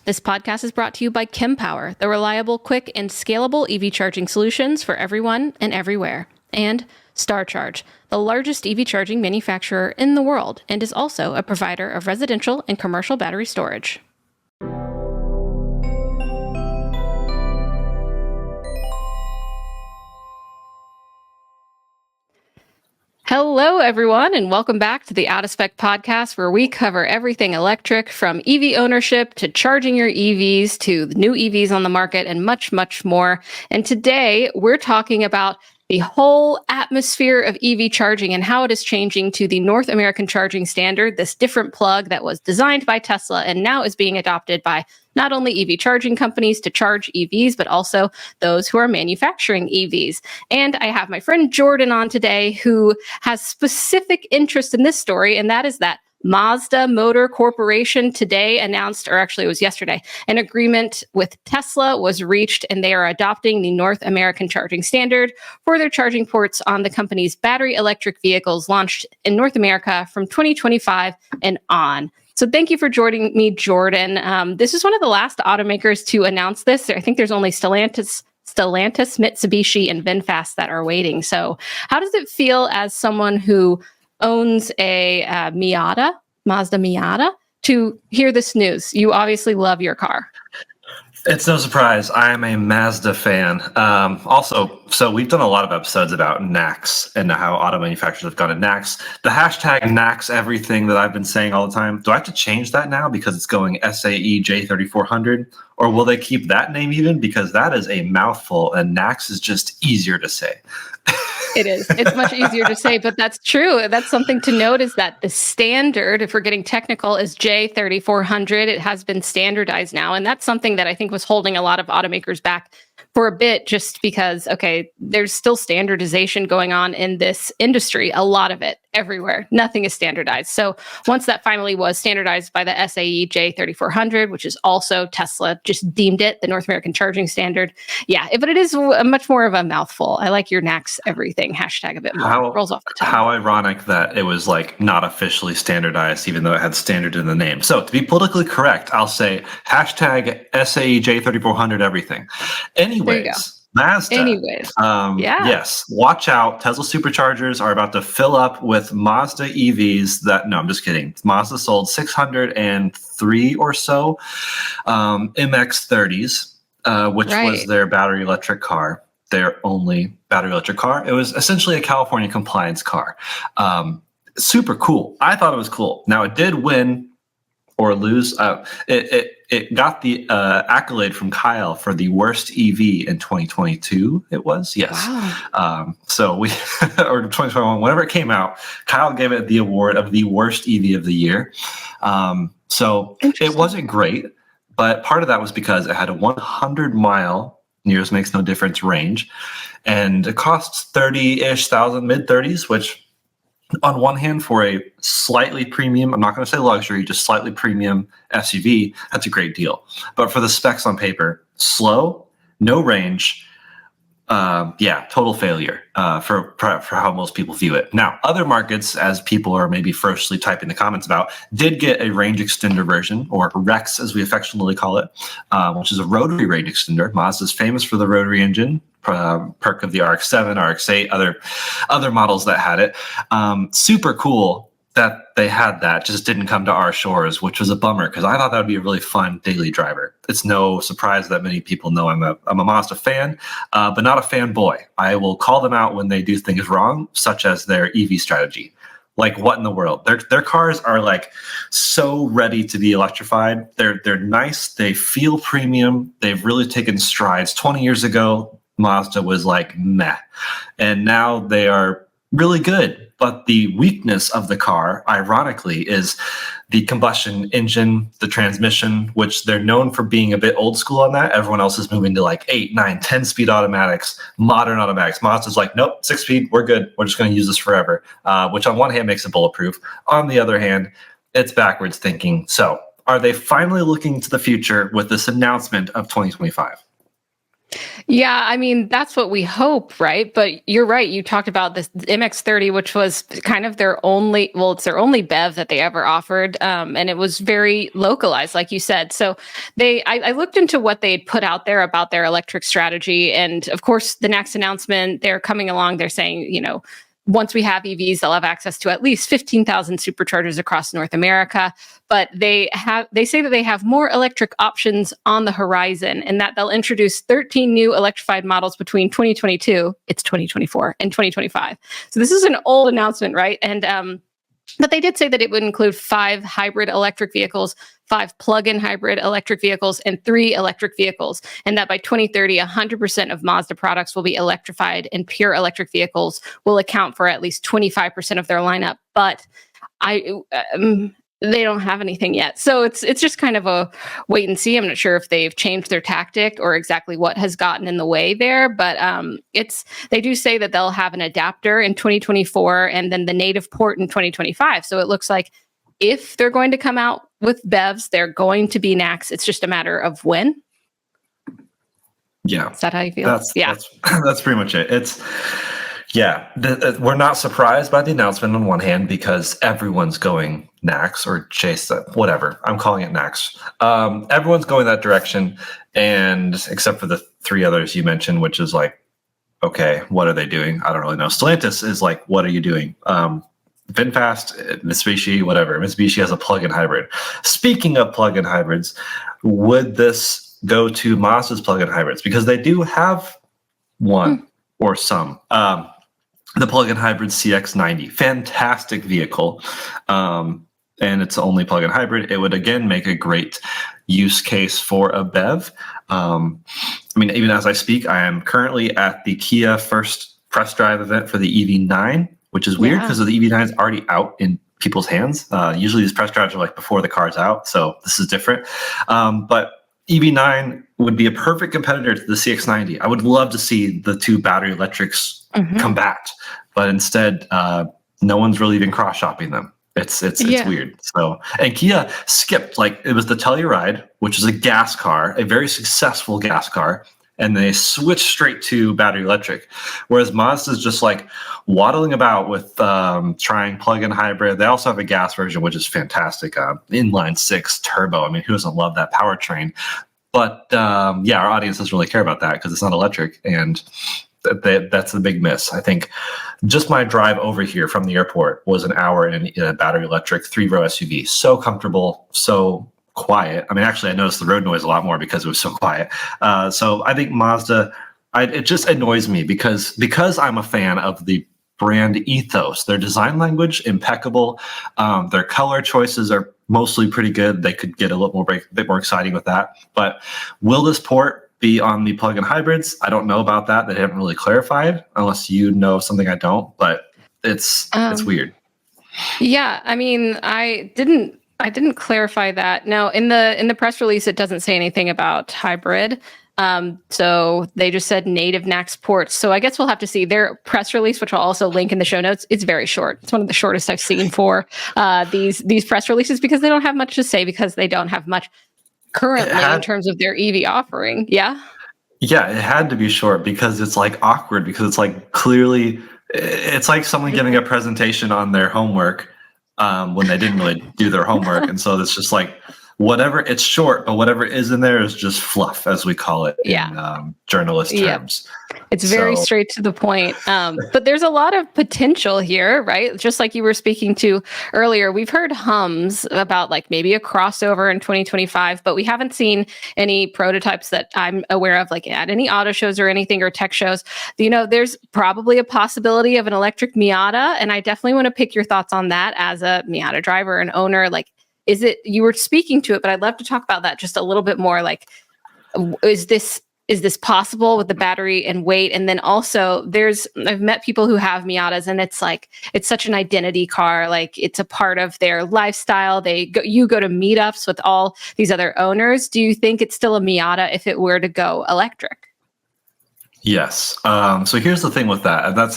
This podcast is brought to you by Kempower, the reliable, quick, and scalable EV charging solutions for everyone and everywhere. And StarCharge, the largest EV charging manufacturer in the world, and is also a provider of residential and commercial battery storage. Hello, everyone, and welcome back to the Out of Spec podcast, where we cover everything electric, from EV ownership to charging your EVs to the new EVs on the market and much, much more. And today we're talking about the whole atmosphere of EV charging and how it is changing to the North American Charging Standard, this different plug that was designed by Tesla and now is being adopted by not only EV charging companies to charge EVs, but also those who are manufacturing EVs. And I have my friend Jordan on today, who has specific interest in this story, and that is that Mazda Motor Corporation today announced, or actually it was yesterday, an agreement with Tesla was reached, and they are adopting the North American Charging Standard for their charging ports on the company's battery electric vehicles launched in North America from 2025 and on. So thank you for joining me, Jordan. This is one of the last automakers to announce this. I think there's only Stellantis, Mitsubishi, and VinFast that are waiting. So how does it feel as someone who owns a Mazda Miata, to hear this news? You obviously love your car. It's no surprise. I am a Mazda fan. So we've done a lot of episodes about NACS and how auto manufacturers have gone to NACS. The hashtag NACS everything that I've been saying all the time, do I have to change that now because it's going SAE J3400? Or will they keep that name even? Because that is a mouthful, and NACS is just easier to say. It is. It's much easier to say, but that's true. That's something to note, is that the standard, if we're getting technical, is J3400. It has been standardized now. And that's something that I think was holding a lot of automakers back for a bit, just because, okay, there's still standardization going on in this industry, a lot of it everywhere. Nothing is standardized. So once that finally was standardized by the SAE J3400, which is also Tesla just deemed it the North American Charging Standard. Yeah, but it is much more of a mouthful. I like your NACS everything hashtag a bit more. Rolls off the tongue. How ironic that it was like not officially standardized, even though it had standard in the name. So to be politically correct, I'll say hashtag SAE J3400 everything. Anyways. Mazda. Yes. Watch out. Tesla superchargers are about to fill up with Mazda EVs no, I'm just kidding. Mazda sold 603 or so MX-30s, which was their battery electric car, their only battery electric car. It was essentially a California compliance car. Super cool. I thought it was cool. Now, it did win or lose. It got the accolade from Kyle for the worst EV in 2022. It was, yes. Wow. So we, or 2021, whenever it came out, Kyle gave it the award of the worst EV of the year. So it wasn't great, but part of that was because it had a 100-mile, nearest makes no difference range, and it costs 30-ish thousand, mid-30s, which on one hand, for a slightly premium, I'm not going to say luxury, just slightly premium SUV, that's a great deal. But for the specs on paper, slow, no range, total failure for how most people view it. Now, other markets, as people are maybe ferociously typing the comments about, did get a range extender version, or REX as we affectionately call it, which is a rotary range extender. Mazda's famous for the rotary engine, perk of the RX-7, RX-8, other models that had it. Super cool that they had that, just didn't come to our shores, which was a bummer, because I thought that would be a really fun daily driver. It's no surprise that many people know I'm a Mazda fan, but not a fanboy. I will call them out when they do things wrong, such as their EV strategy. Like, what in the world? Their cars are like so ready to be electrified. They're nice. They feel premium. They've really taken strides. 20 years ago, Mazda was like meh, and now they are really good. But the weakness of the car, ironically, is the combustion engine, the transmission, which they're known for being a bit old school on that. Everyone else is moving to like 8, 9, 10-speed automatics, modern automatics. Mazda's like, nope, 6-speed, we're good. We're just going to use this forever, which on one hand makes it bulletproof. On the other hand, it's backwards thinking. So are they finally looking to the future with this announcement of 2025? Yeah, I mean, that's what we hope, right? But you're right. You talked about this MX-30, which was kind of their only, well, it's their only BEV that they ever offered. And it was very localized, like you said. So I looked into what they had put out there about their electric strategy. And of course, the next announcement, they're coming along, they're saying, once we have EVs, they'll have access to at least 15,000 superchargers across North America. But they say that they have more electric options on the horizon, and that they'll introduce 13 new electrified models between 2022, it's 2024, and 2025. So this is an old announcement, right? And but they did say that it would include 5 hybrid electric vehicles, 5 plug-in hybrid electric vehicles, and 3 electric vehicles. And that by 2030, 100% of Mazda products will be electrified, and pure electric vehicles will account for at least 25% of their lineup. But they don't have anything yet. So it's just kind of a wait and see. I'm not sure if they've changed their tactic or exactly what has gotten in the way there, but they do say that they'll have an adapter in 2024 and then the native port in 2025. So it looks like if they're going to come out with BEVs, they're going to be NACS. It's just a matter of when. Yeah. Is that how you feel? That's pretty much it. We're not surprised by the announcement on one hand because everyone's going NACS or Chase, whatever. I'm calling it NACS. Everyone's going that direction, and except for the 3 others you mentioned, which is like, okay, what are they doing? I don't really know. Stellantis is like, what are you doing? VinFast, Mitsubishi, whatever. Mitsubishi has a plug-in hybrid. Speaking of plug-in hybrids, would this go to Mazda's plug-in hybrids? Because they do have one or some. The plug-in hybrid CX-90, fantastic vehicle, and it's only plug-in hybrid. It would again make a great use case for a BEV. I mean, even as I speak, I am currently at the Kia first press drive event for the EV9, which is weird because the EV9 is already out in people's hands. Usually these press drives are like before the car's out, so this is different. But EV9 would be a perfect competitor to the CX-90. I would love to see the 2 battery electrics combat, but instead, no one's really even cross-shopping them. It's weird. So, and Kia skipped, like, it was the Telluride, which is a gas car, a very successful gas car, and they switched straight to battery electric. Whereas Mazda's just like waddling about with trying plug-in hybrid. They also have a gas version, which is fantastic. Inline 6 turbo. I mean, who doesn't love that powertrain? But our audience doesn't really care about that because it's not electric, and that's the big miss. I think just my drive over here from the airport was an hour in a battery electric 3-row SUV. So comfortable, so quiet. I mean, actually, I noticed the road noise a lot more because it was so quiet. So I think Mazda, it just annoys me because I'm a fan of the brand ethos. Their design language, impeccable. Their color choices are mostly pretty good. They could get a bit more exciting with that. But will this port be on the plug-in hybrids? I don't know about that. They haven't really clarified, unless you know something I don't. But it's weird. Yeah, I mean, I didn't clarify that. Now, in the press release, it doesn't say anything about hybrid. So they just said native NACS ports. So I guess we'll have to see their press release, which I'll also link in the show notes. It's very short. It's one of the shortest I've seen for these press releases because they don't have much to say because they don't have much currently in terms of their EV offering. Yeah. Yeah, it had to be short because it's like awkward because it's like clearly it's like someone giving a presentation on their homework when they didn't really do their homework. And so it's just like whatever, it's short, but whatever is in there is just fluff, as we call it in journalist terms. It's very straight to the point. But there's a lot of potential here, right? Just like you were speaking to earlier, we've heard hums about like maybe a crossover in 2025, but we haven't seen any prototypes that I'm aware of, like at any auto shows or anything or tech shows. You know, there's probably a possibility of an electric Miata, and I definitely want to pick your thoughts on that as a Miata driver and owner. Like, is it, you were speaking to it, but I'd love to talk about that just a little bit more. Like, is this possible with the battery and weight? And then also I've met people who have Miatas, and it's like, it's such an identity car. Like, it's a part of their lifestyle. You go to meetups with all these other owners. Do you think it's still a Miata if it were to go electric? Yes. So here's the thing with that. And that's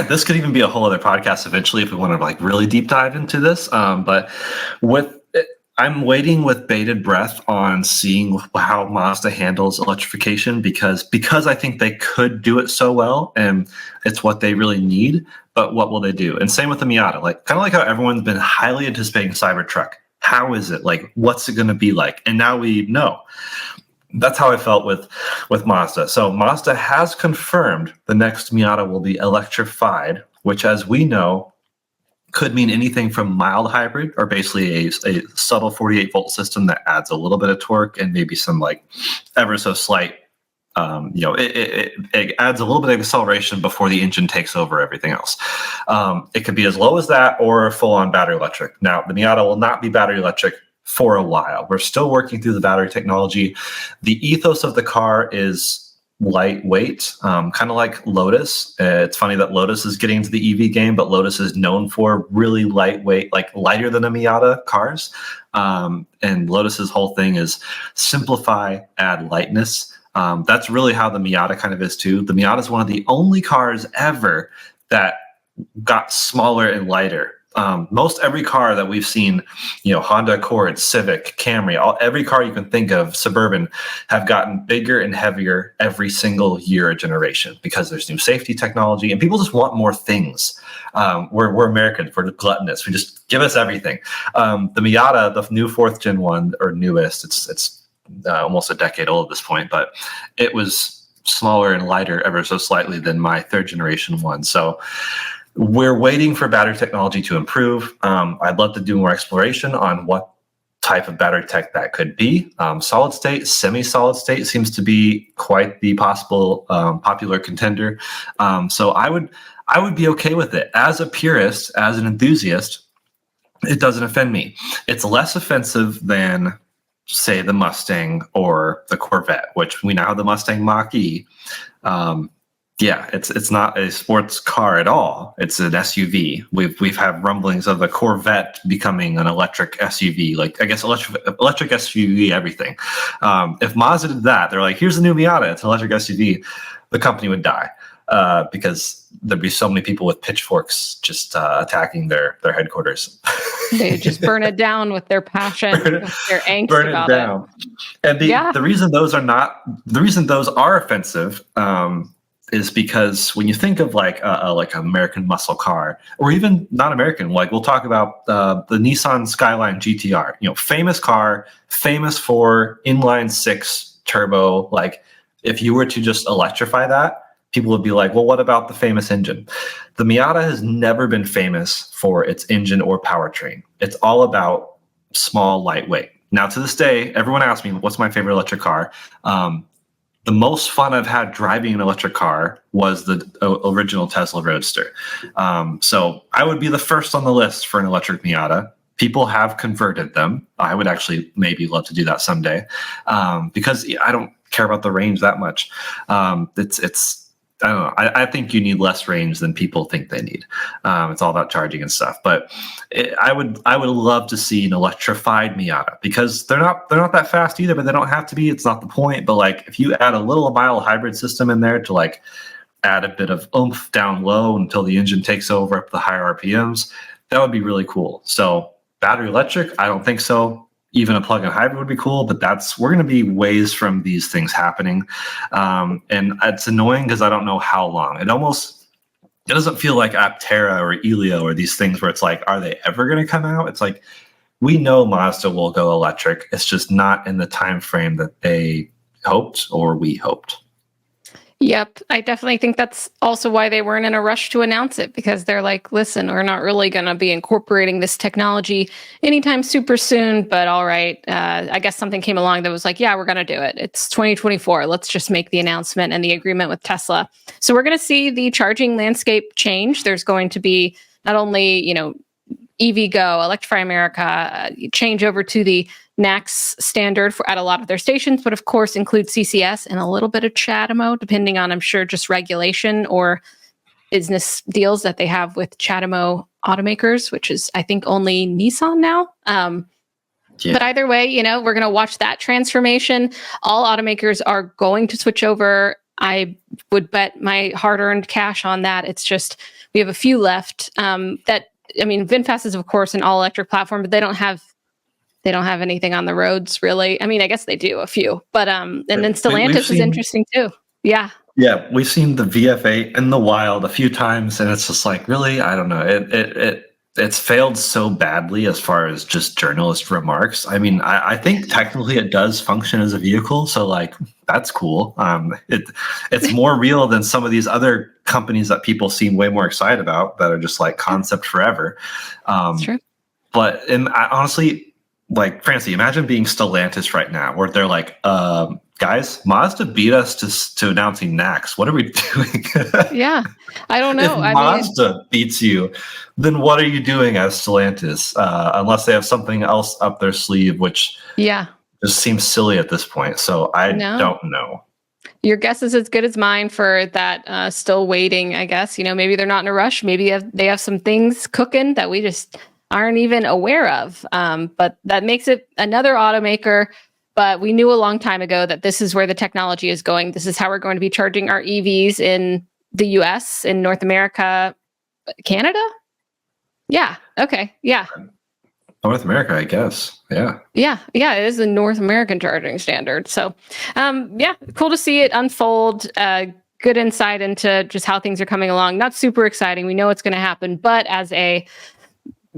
this could even be a whole other podcast eventually if we want to like really deep dive into this. But with I'm waiting with bated breath on seeing how Mazda handles electrification because I think they could do it so well and it's what they really need. But what will they do? And same with the Miata, like kind of like how everyone's been highly anticipating Cybertruck. How is it? Like, what's it going to be like? And now we know. That's how I felt with Mazda. So Mazda has confirmed the next Miata will be electrified, which, as we know, could mean anything from mild hybrid or basically a subtle 48 volt system that adds a little bit of torque and maybe some like ever so slight, it adds a little bit of acceleration before the engine takes over everything else. It could be as low as that or full on battery electric. Now, the Miata will not be battery electric for a while. We're still working through the battery technology. The ethos of the car is lightweight, kind of like Lotus. It's funny that Lotus is getting into the EV game, but Lotus is known for really lightweight, like lighter than a Miata cars. And Lotus's whole thing is simplify, add lightness. That's really how the Miata kind of is too. The Miata is one of the only cars ever that got smaller and lighter. Most every car that we've seen, Honda Accord, Civic, Camry, every car you can think of, Suburban, have gotten bigger and heavier every single year or generation because there's new safety technology and people just want more things. We're Americans, we're gluttonous. We just give us everything. The Miata, the new 4th gen one or newest, it's almost a decade old at this point, but it was smaller and lighter ever so slightly than my 3rd generation one. So we're waiting for battery technology to improve. I'd love to do more exploration on what type of battery tech that could be. Solid state, semi-solid state seems to be quite the possible popular contender. So I would be okay with it. As a purist, as an enthusiast, it doesn't offend me. It's less offensive than, say, the Mustang or the Corvette, which we now have the Mustang Mach-E. Yeah, it's not a sports car at all. It's an SUV. We've had rumblings of the Corvette becoming an electric SUV. Like, I guess electric SUV everything. If Mazda did that, they're like, here's the new Miata. It's an electric SUV. The company would die because there'd be so many people with pitchforks just attacking their headquarters. They just burn it down with their passion, with their angst burn about it down. And the reason those are offensive. Is because when you think of like an American muscle car, or even not American, like we'll talk about the Nissan Skyline GTR, famous car, famous for inline 6 turbo. Like if you were to just electrify that, people would be like, well, what about the famous engine? The Miata has never been famous for its engine or powertrain. It's all about small, lightweight. Now, to this day, everyone asks me, what's my favorite electric car? The most fun I've had driving an electric car was the original Tesla Roadster. So I would be the first on the list for an electric Miata. People have converted them. I would actually maybe love to do that someday because I don't care about the range that much. It's I don't know. I think you need less range than people think they need. It's all about charging and stuff. But I would love to see an electrified Miata because they're not that fast either. But they don't have to be. It's not the point. But like if you add a little mild hybrid system in there to like add a bit of oomph down low until the engine takes over up the higher RPMs, that would be really cool. So battery electric, I don't think so. Even a plug-in hybrid would be cool, but we're going to be ways from these things happening. And it's annoying because I don't know how long. It doesn't feel like Aptera or Elio or these things where it's like, are they ever going to come out? It's like, we know Mazda will go electric. It's just not in the time frame that they hoped or we hoped. Yep. I definitely think that's also why they weren't in a rush to announce it, because they're like, listen, we're not really going to be incorporating this technology anytime super soon, but all right. I guess something came along that was like, yeah, we're going to do it. It's 2024. Let's just make the announcement and the agreement with Tesla. So we're going to see the charging landscape change. There's going to be not only, EVgo, Electrify America, change over to the NACS standard at a lot of their stations, but of course include CCS and a little bit of CHAdeMO, depending on, I'm sure, just regulation or business deals that they have with CHAdeMO automakers, which is, I think, only Nissan now. But either way, we're going to watch that transformation. All automakers are going to switch over. I would bet my hard-earned cash on that. It's just we have a few left VinFast is, of course, an all-electric platform, but they don't have They don't have anything on the roads, really. I mean, I guess they do a few, but and then Stellantis is interesting too. Yeah. Yeah, we've seen the VF8 in the wild a few times, and it's just like, really, I don't know. It's failed so badly as far as just journalist remarks. I mean, I think technically it does function as a vehicle, so like that's cool. It's more real than some of these other companies that people seem way more excited about that are just like concept forever. That's true. But honestly, like Francie, imagine being Stellantis right now, where they're like, guys, Mazda beat us to announcing NACS. What are we doing? Yeah, I don't know. If Mazda beats you, then what are you doing as Stellantis? Unless they have something else up their sleeve, which just seems silly at this point. So I don't know. Your guess is as good as mine for that. Still waiting, I guess. Maybe they're not in a rush. Maybe they have some things cooking that we just aren't even aware of. But that makes it another automaker. But we knew a long time ago that this is where the technology is going. This is how we're going to be charging our EVs in the US, in North America, Canada? Yeah. Okay. Yeah. North America, I guess. Yeah. Yeah. Yeah. It is the North American charging standard. So, cool to see it unfold. Good insight into just how things are coming along. Not super exciting. We know it's going to happen, but as a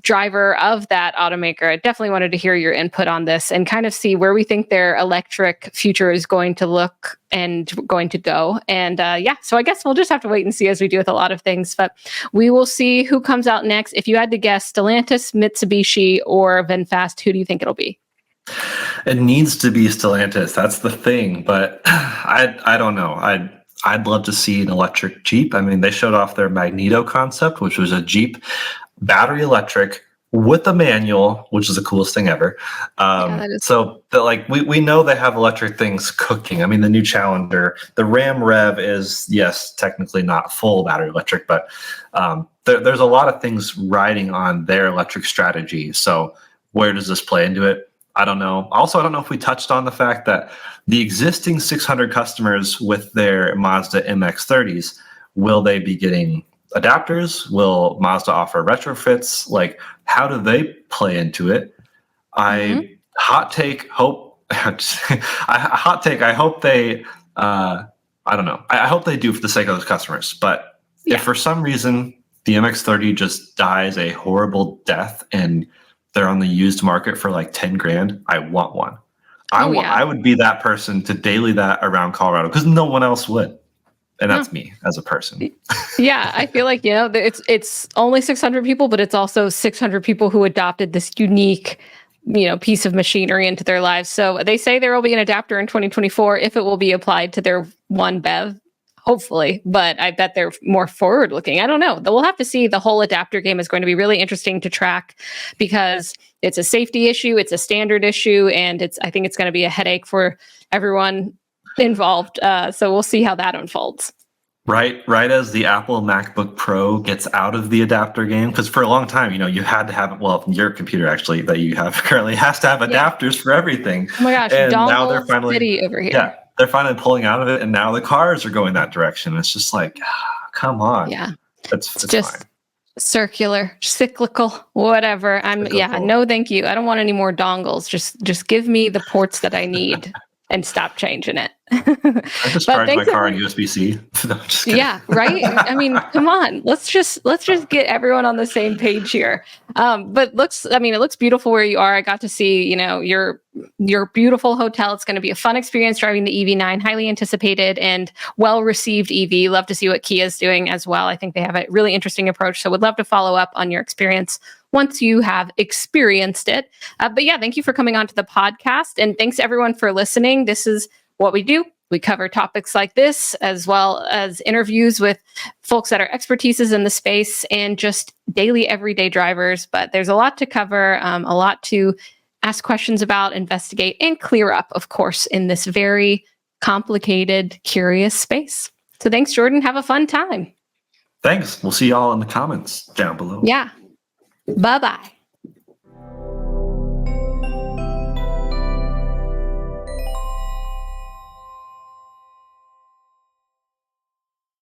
driver of that automaker, I definitely wanted to hear your input on this and kind of see where we think their electric future is going to look and going to go. And so I guess we'll just have to wait and see, as we do with a lot of things, but we will see who comes out next. If you had to guess, Stellantis, Mitsubishi, or VinFast, who do you think it'll be? It needs to be Stellantis. That's the thing, but I don't know. I'd love to see an electric Jeep. I mean, they showed off their Magneto concept, which was a Jeep battery electric with a manual, which is the coolest thing ever. So we know they have electric things cooking. I mean, the new Challenger, the Ram Rev is, yes, technically not full battery electric, but there's a lot of things riding on their electric strategy. So where does this play into it? I don't know. Also, I don't know if we touched on the fact that the existing 600 customers with their Mazda MX-30s, will they be getting adapters? Will Mazda offer retrofits? Like, how do they play into it? I hope they I don't know. I hope they do for the sake of those customers. But if for some reason the MX-30 just dies a horrible death and they're on the used market for like 10 grand, I want one. I would be that person to daily that around Colorado, because no one else would. And that's me as a person. Yeah, I feel like, it's only 600 people, but it's also 600 people who adopted this unique, piece of machinery into their lives. So they say there will be an adapter in 2024 if it will be applied to their one BEV, hopefully. But I bet they're more forward looking. I don't know. We'll have to see. The whole adapter game is going to be really interesting to track because it's a safety issue, it's a standard issue, and I think it's going to be a headache for everyone involved. So we'll see how that unfolds. Right as the Apple MacBook Pro gets out of the adapter game, because for a long time, you had to have, your computer actually that you have currently has to have adapters for everything. Oh my gosh, and now they're finally city over here. Yeah, they're finally pulling out of it, and now the cars are going that direction. It's just like, come on. Yeah, it's just fine. Circular, cyclical, whatever. No, thank you. I don't want any more dongles. Just give me the ports that I need. And stop changing it. I just charge my car on USB-C. No, I'm just kidding. Yeah, right. I mean, come on. Let's just get everyone on the same page here. But it looks beautiful where you are. I got to see, your beautiful hotel. It's going to be a fun experience driving the EV9, highly anticipated and well-received EV. Love to see what Kia's doing as well. I think they have a really interesting approach. So would love to follow up on your experience once you have experienced it. But thank you for coming on to the podcast. And thanks everyone for listening. This is what we do. We cover topics like this, as well as interviews with folks that are expertises in the space and just daily, everyday drivers. But there's a lot to cover, a lot to ask questions about, investigate, and clear up, of course, in this very complicated, curious space. So thanks, Jordan. Have a fun time. Thanks. We'll see y'all in the comments down below. Yeah. Bye-bye.